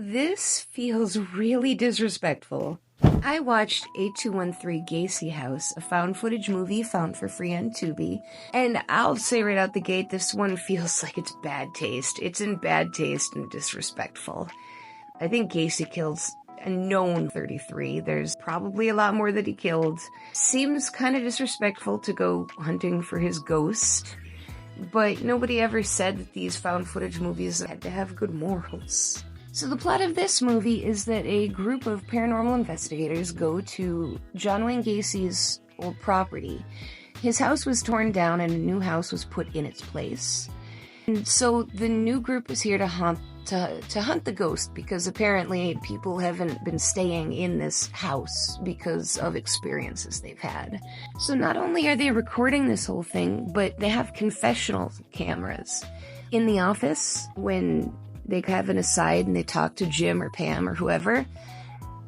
This feels really disrespectful. I watched 8213 Gacy House, a found footage movie found for free on Tubi, and I'll say right out the gate, this one feels like it's bad taste. It's in bad taste and disrespectful. I think Gacy kills a known 33. There's probably a lot more that he killed. Seems kind of disrespectful to go hunting for his ghost, but nobody ever said that these found footage movies had to have good morals. So the plot of this movie is that a group of paranormal investigators go to John Wayne Gacy's old property. His house was torn down and a new house was put in its place. And so the new group is here to hunt the ghost, because apparently people haven't been staying in this house because of experiences they've had. So not only are they recording this whole thing, but they have confessional cameras. In the office, when they have an aside and they talk to Jim or Pam or whoever,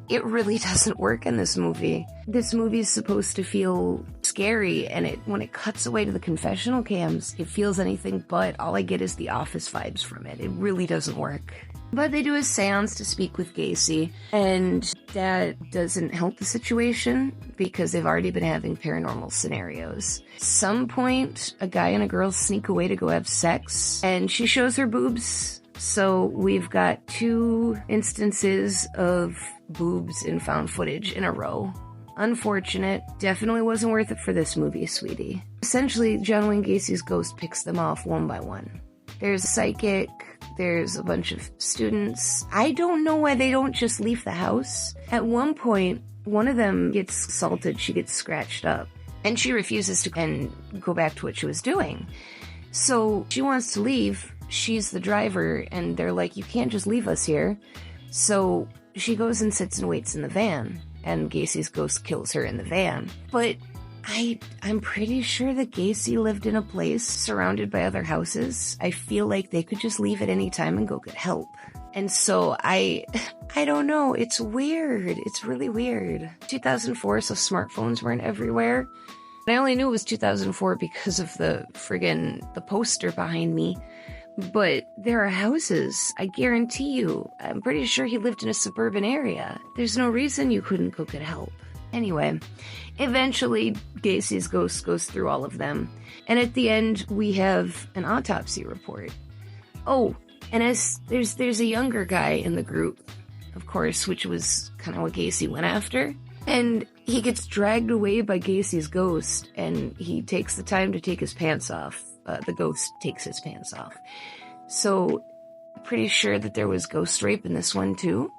it really doesn't work in this movie. This movie is supposed to feel scary, and when it cuts away to the confessional cams, it feels anything but. All I get is the Office vibes from it. It really doesn't work. But they do a seance to speak with Gacy, and that doesn't help the situation because they've already been having paranormal scenarios. Some point, a guy and a girl sneak away to go have sex, and she shows her boobs. So we've got 2 instances of boobs in found footage in a row. Unfortunate. Definitely wasn't worth it for this movie, sweetie. Essentially, John Wayne Gacy's ghost picks them off one by one. There's a psychic, there's a bunch of students. I don't know why they don't just leave the house. At one point, one of them gets assaulted, she gets scratched up, and she refuses to go back to what she was doing. So she wants to leave. She's the driver, and they're like, you can't just leave us here. So she goes and sits and waits in the van, and Gacy's ghost kills her in the van. But I'm pretty sure that Gacy lived in a place surrounded by other houses. I feel like they could just leave at any time and go get help. And so I don't know. It's weird. It's really weird. 2004, so smartphones weren't everywhere. I only knew it was 2004 because of the poster behind me. But there are houses, I guarantee you. I'm pretty sure he lived in a suburban area. There's no reason you couldn't go get help. Anyway, eventually Gacy's ghost goes through all of them. And at the end, we have an autopsy report. Oh, and there's a younger guy in the group, of course, which was kind of what Gacy went after. And he gets dragged away by Gacy's ghost, and he takes the time to take his pants off. The ghost takes his pants off. So, pretty sure that there was ghost rape in this one too.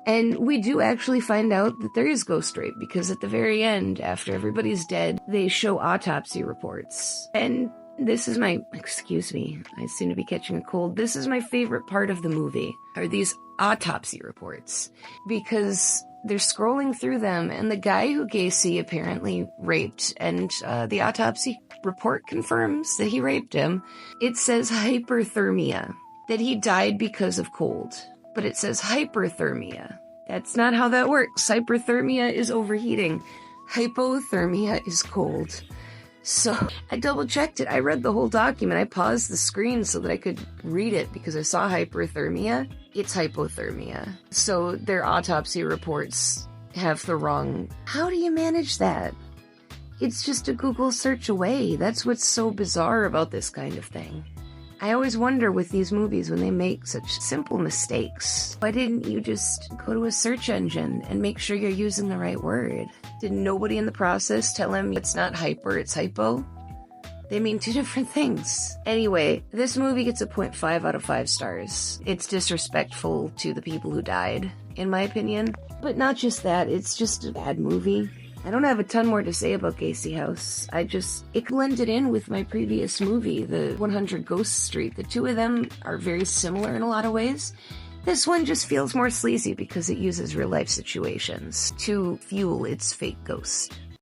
And we do actually find out that there is ghost rape, because at the very end, after everybody's dead, they show autopsy reports. And this is excuse me, I seem to be catching a cold. This is my favorite part of the movie, are these autopsy reports. Because they're scrolling through them, and the guy who Gacy apparently raped, and the autopsy report confirms that he raped him. It says hyperthermia, that he died because of cold. But it says hyperthermia. That's not how that works. Hyperthermia is overheating. Hypothermia is cold. So I double checked it. I read the whole document. I paused the screen so that I could read it because I saw hyperthermia. It's hypothermia. So their autopsy reports have the wrong... How do you manage that? It's just a Google search away. That's what's so bizarre about this kind of thing. I always wonder with these movies when they make such simple mistakes, why didn't you just go to a search engine and make sure you're using the right word? Did nobody in the process tell him it's not hyper, it's hypo? They mean 2 different things. Anyway, this movie gets a 0.5 out of 5 stars. It's disrespectful to the people who died, in my opinion. But not just that, it's just a bad movie. I don't have a ton more to say about Gacy House. It blended in with my previous movie, the 100 Ghost Street. The 2 of them are very similar in a lot of ways. This one just feels more sleazy because it uses real life situations to fuel its fake ghost.